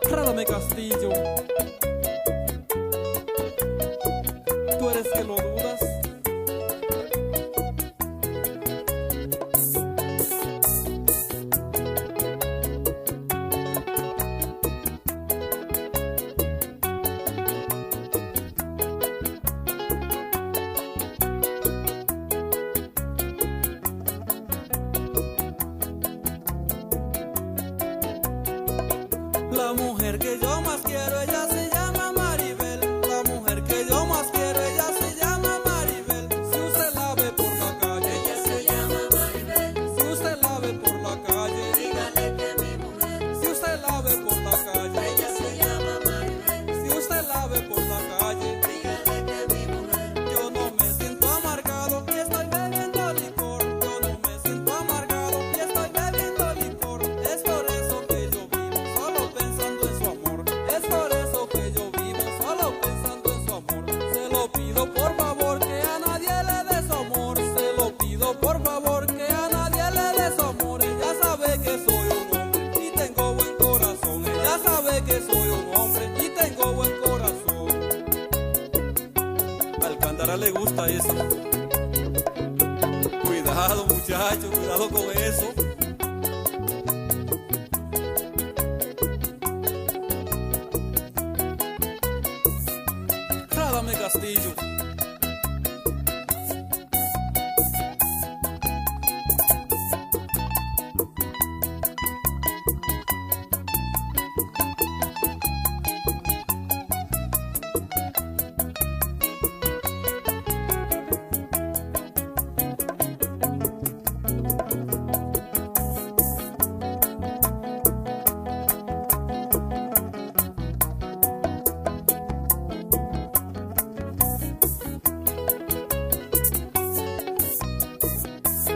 Rádame Castillo, tú eres que lo dudas. La mujer que yo más quiero, ella se llama Maribel. La mujer que yo más quiero, ella se llama Maribel. Si usted la ve por la calle, Ella se llama Maribel. si usted la ve por la calle, Dígale que mi mujer. si usted la ve por la calle, Ella se llama Maribel. si usted la ve por la calle, Dígale que mi mujer. yo no me siento amargado y estoy bebiendo licor. Yo no me siento amargado y estoy bebiendo licor. Es por eso que yo vivo solo pensando en su amor. Es por eso que yo vivo solo pensando en su amor. Se lo pido por favor que a nadie le dé su amor. Se lo pido por favor que a nadie le dé su amor. Ella sabe que soy un hombre y tengo buen corazón. Ella sabe que soy un hombre y tengo buen corazón. Al Cándara le gusta eso. Cuidado muchacho, cuidado con eso. Rádame Castillo.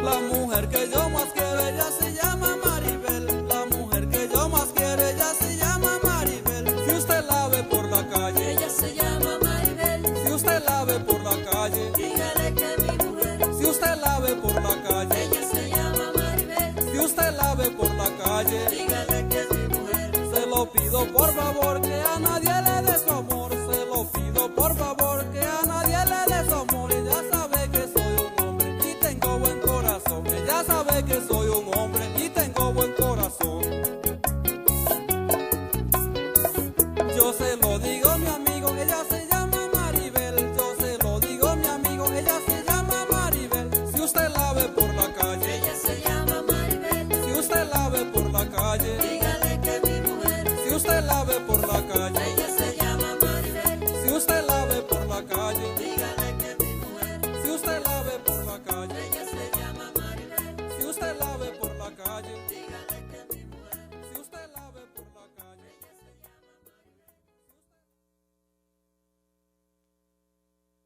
La mujer que yo más quiero, ella se llama Maribel. La mujer que yo más quiero, ella se llama Maribel. Si usted la ve por la calle, Ella se llama Maribel. si usted la ve por la calle, Dígale que mi mujer. si usted la ve por la calle, Ella se llama Maribel. si usted la ve por la calle, Dígale que mi mujer. se lo pido por favor